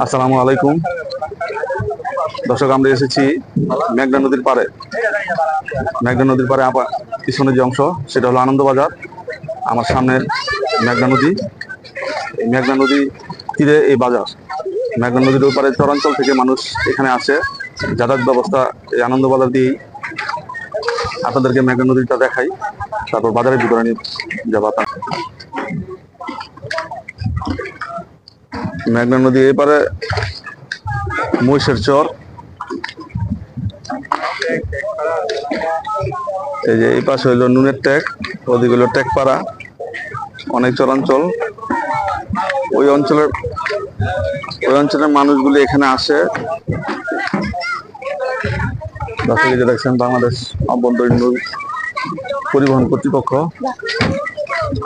আসসালামু আলাইকুম দর্শক, আমরা এসেছি মেঘনা নদীর পাড়ে। মেঘনা নদীর পাড়ে পিছনের যে অংশ সেটা হলো আনন্দবাজার। আমার সামনে মেঘনা নদী। এই মেঘনা নদী তীরে এই বাজার। মেঘনা নদীর ওই পারে চরাঞ্চল থেকে মানুষ এখানে আসে। যাতায়াত ব্যবস্থা এই আনন্দবাজার দিয়েই। আপনাদেরকে মেঘনা নদীটা দেখাই, তারপর বাজারের ভিতরে নিয়ে যাবো। মেঘনা নদী এপারে মহিষের চর। এই যে এই পাশে হইলো নুনের ট্যাক, ওদিকে হইলো ট্যাকপাড়া। অনেক চরাঞ্চল। ওই অঞ্চলের মানুষগুলি এখানে আসে। দর্শক, যে দেখছেন বাংলাদেশ অভ্যন্তরীণ পরিবহন কর্তৃপক্ষ,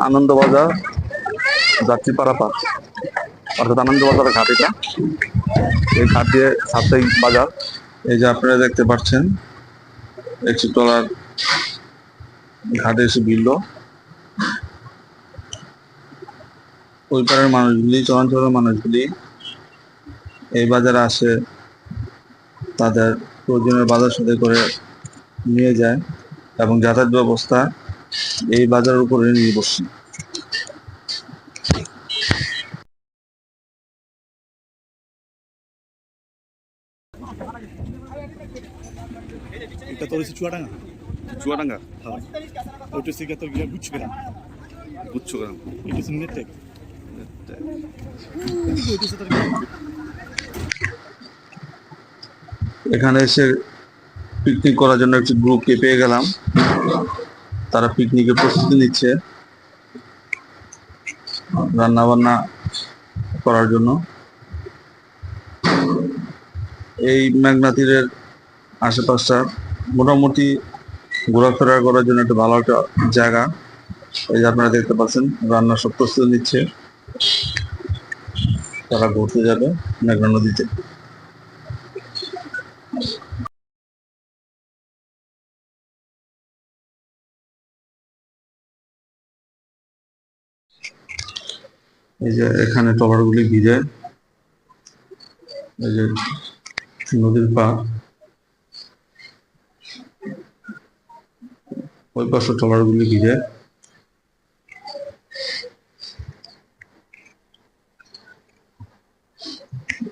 আনন্দবাজার যাত্রী পারাপার, অর্থাৎ আনন্দবাজারের ঘাট এটা। এই ঘাট দিয়ে সাপ্তাহিক বাজার। এই যে আপনারা দেখতে পাচ্ছেন একটি ট্রলার ঘাটে এসে ভিড়ল। ওই পাড়ের মানুষগুলি, চরাঞ্চলের মানুষগুলি এই বাজারে আসে, তাদের প্রয়োজনীয় বাজার সাথে করে নিয়ে যায় এবং যাতায়াত ব্যবস্থা এই বাজারের উপরে নির্ভরশীল। এটা তোর হচ্ছে চুয়াডাঙ্গা। চুয়াডাঙ্গা, হ্যাঁ, ওইটা হচ্ছে তোর গিয়া গুচ্ছগ্রাম। গুচ্ছগ্রাম, এটা হচ্ছে নেটেক। এখানে এসে পিকনিক করার জন্য একটি গ্রুপকে পেয়ে গেলাম। তারা পিকনিকের প্রস্তুতি নিচ্ছে, রান্না বান্না করার জন্য। এই মেঘনা তীরের আশেপাশটা মোটামুটি ঘোরাফেরা করার জন্য একটা ভালো একটা জায়গা। এই যে আপনারা দেখতে পাচ্ছেন রান্নার সব প্রস্তুতি নিচ্ছে। তারা ঘুরতে যাবে মেঘনা নদীতে। এই যে এখানে ট্রলারগুলি ভিজে, এই যে নদীর পাড়, ওই পাশে ট্রলারগুলি ভিজে।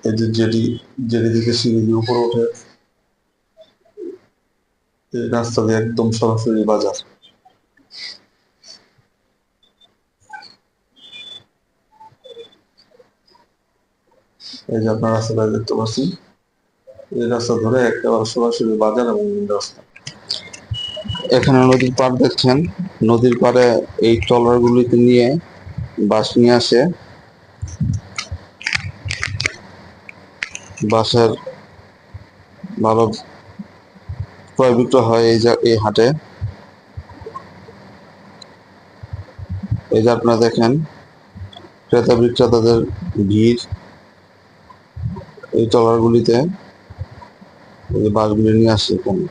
এই যে জেটি থেকে সিঁড়ি দিয়ে উপরে ওঠে, রাস্তা দিয়ে একদম সরাসরি বাজার। এই যে আপনার রাস্তাটা দেখতে পাচ্ছি, এই রাস্তা ধরে একেবারে সরাসরি বাজার এবং রাস্তা। এখানে নদীর পাড় দেখছেন। নদীর পাড়ে এই ট্রলারগুলিতে নিয়ে বাস নিয়ে আসে। বাসের ভালো ক্রয় বিক্রয় হয় এই হাটে। এই যে আপনারা দেখেন ক্রেতা বিক্রেতাদের ভিড় এই ট্রলারগুলিতে। এই যে বাসগুলি নিয়ে আসে এখানে।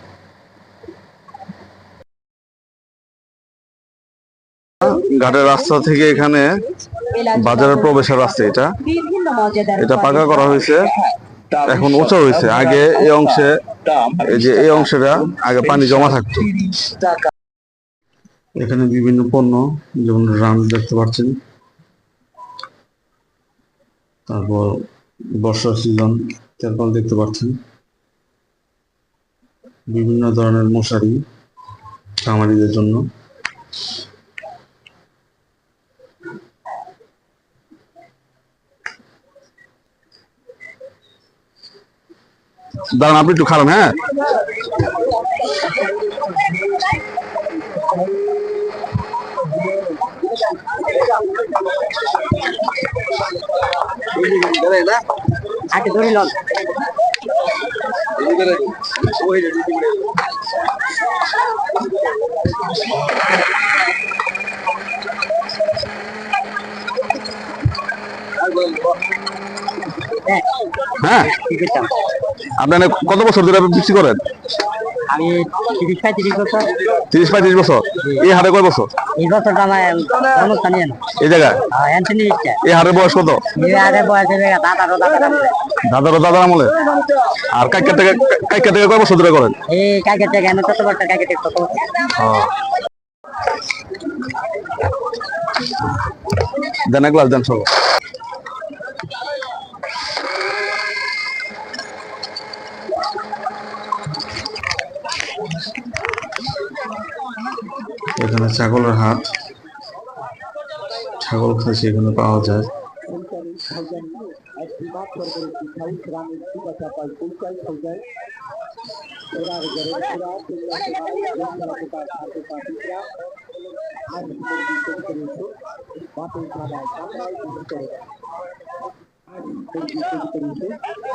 ঘাটের রাস্তা থেকে এখানে বাজারের প্রবেশের রাস্তা। এটা পাকা করা হয়েছে, এখন উঁচু হয়েছে। আগে এই অংশে, এই যে এই অংশটা আগে পানি জমা থাকতো। এখানে বিভিন্ন পণ্য, যেমন রান দেখতে পাচ্ছেন, তারপর বর্ষার সিজন তেরপাল দেখতে পাচ্ছেন, বিভিন্ন ধরনের মশারি খামারিদের জন্য। দাঁড়ান, আপনি একটু খারাপ। হ্যাঁ, আগে ধরে লন। হ্যাঁ, আপনার কত বছর ধরে বিক্রি করেন? আমি 30-35 বছর। 30-35 বছর। এই হাটে কয় বছর? এই বছরটা আমার অনুষ্ঠানে না। এই জায়গায় অ্যান্টনি ইচ্ছা। এই হাটের বয়স কত? এই আগে বয়সে দাদার আমলে। আর কাইকা থেকে কয় বছর ধরে করেন? এই কাকের থেকে আমি তত বছর কাকের থেকে তত বছর। দেন এক গ্লাস দেন সব। এখানে ছাগলের হাট, ছাগল খাসি এখানে পাওয়া যায়।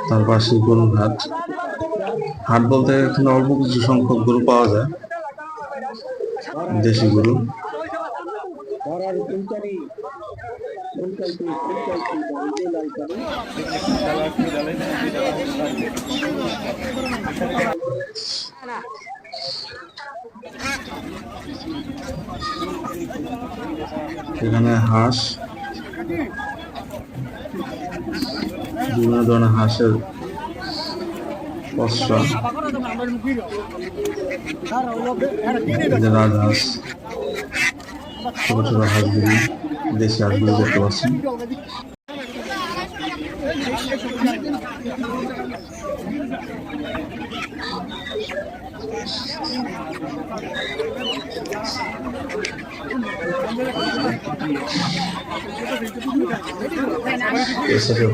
তার পাশে গরুর হাট। হাট বলতে এখানে অল্প কিছু সংখ্যক গরু পাওয়া যায়, দেশি গরু। এখানে হাঁস, বিভিন্ন ধরনের হাঁসের পসরা, রাজহাঁস, ছোট ছোট হাঁসগুলি, দেশি হাঁসগুলি দেখতে পাচ্ছেন।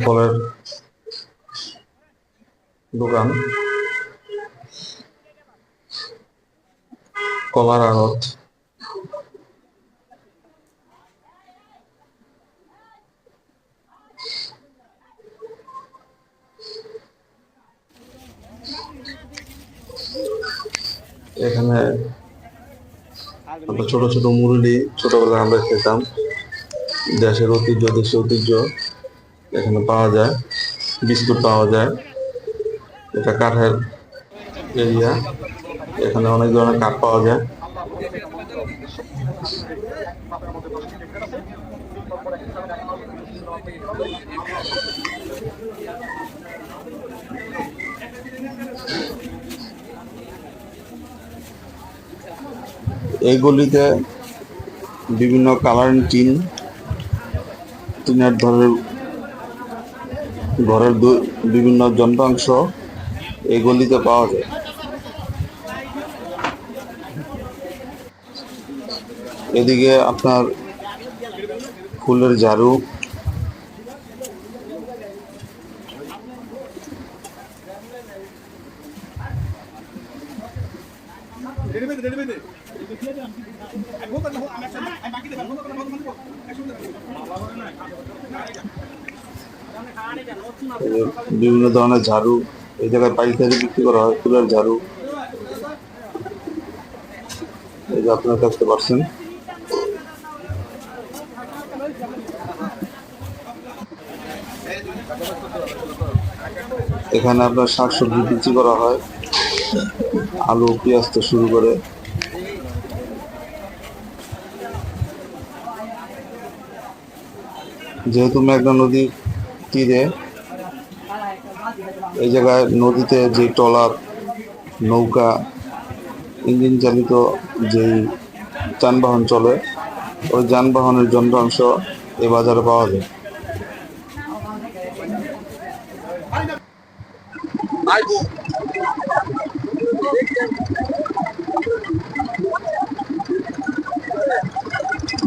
ফলের দোকান, কলার আড়ত, এখানে ছোট ছোট মুরলি ছোটবেলায় আমরা খেতাম। দেশের ঐতিহ্য, দেশি ঐতিহ্য এখানে পাওয়া যায়। বিস্কুট পাওয়া যায়। এটা কাঠের এরিয়া, এখানে অনেক ধরনের কাঠ পাওয়া যায়। এই গলিতে বিভিন্ন কালারিং টিনের ঘরের বিভিন্ন যন্ত্রাংশ এই গলিতে পাওয়া যায়। এদিকে আপনার ফুলের ঝাড়ু, বিভিন্ন ধরনের ঝাড়ু এই জায়গায় পাইকারি বিক্রি করা হয়। ফুলের ঝাড়ু এই যে আপনারা দেখতে পাচ্ছেন। এখানে আপনার শাকসবজি বিক্রি করা হয়, আলু পেঁয়াজ থেকে শুরু করে। যেহেতু মেঘনা নদীর তীরে, এই জায়গায় নদীতে যে ট্রলার, নৌকা, ইঞ্জিন চালিত যেই যানবাহন চলে, ওই যানবাহনের যন্ত্রাংশ এ বাজারে পাওয়া যায়।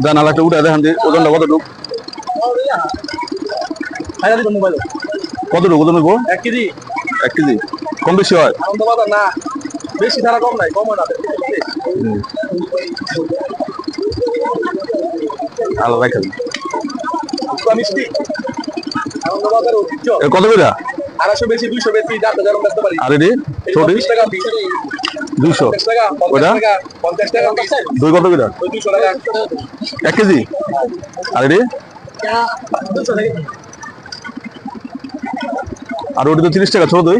দেন আর একটা উঠে দেখান দিয়ে ওজনটা কতটুকু? কতটুকু ওজন হইব? 1 কেজি। 1 কেজি কম বেশি হয়? আনন্দবাজার না, বেশি ধারা কম নাই, কম না। আলাদা খেল মিষ্টি আনন্দবাজার ঐতিহ্য। কত করে? 250 বেশি, 200 বেশি, 4000 বেচতে পারি। আর এটি ছোট 20 টাকা পিস, 200 টাকা, 50 টাকা, 50 টাকা পিস। দুই কত করে? 200 টাকা 1 কেজি। আর এটি? 200 টাকা। আর ওটি তো 30 টাকা ছোট দই।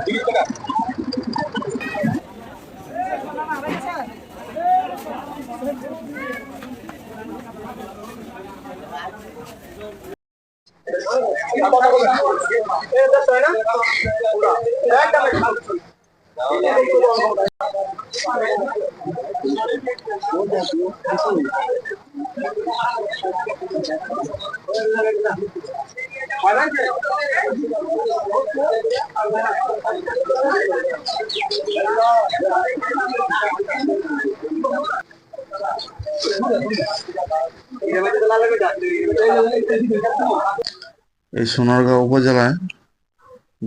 30 টাকা। এই সোনারগাঁও উপজেলায়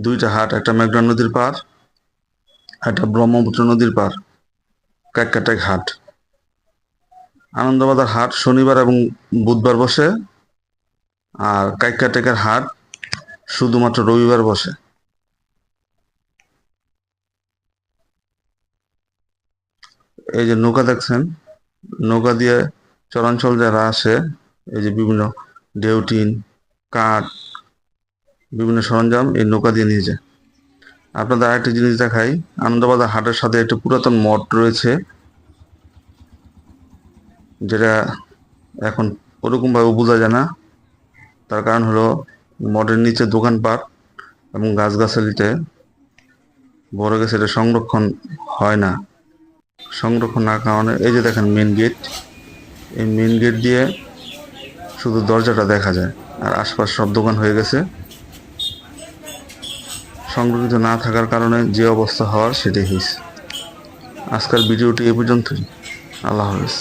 দুইটা হাট, একটা মেঘনা নদীর পার, একটা ব্রহ্মপুত্র নদীর পার, কাককাটাক হাট। আনন্দবাজার হাট শনিবার এবং বুধবার বসে, আর কাককাটাকের হাট শুধুমাত্র রবিবার বসে। এই যে নৌকা দেখছেন, নৌকা দিয়ে চরাঞ্চল যারা আসে, এই যে বিভিন্ন ডেউটিন, কাঠ, বিভিন্ন সরঞ্জাম এই নৌকা দিয়ে নিয়ে যায়। আপনাদের আরেকটি জিনিস দেখাই, আনন্দবাজার হাটের সাথে একটি পুরাতন মঠ রয়েছে, যেটা এখন ওরকমভাবে বোঝা যায় না। তার কারণ হলো মঠের নিচে দোকানপাট এবং গাছগাছালিতে ভরে গেছে, এটা সংরক্ষণ হয় না। সংরক্ষণ না কারণে এই যে দেখেন মেন গেট, এই মেন গেট দিয়ে শুধু দরজাটা দেখা যায়, আর আশপাশ সব দোকান হয়ে গেছে। সংরক্ষিত না থাকার কারণে যে অবস্থা হওয়ার সেটাই হয়েছে। আজকের ভিডিওটি এ পর্যন্তই। আল্লাহ হাফেজ।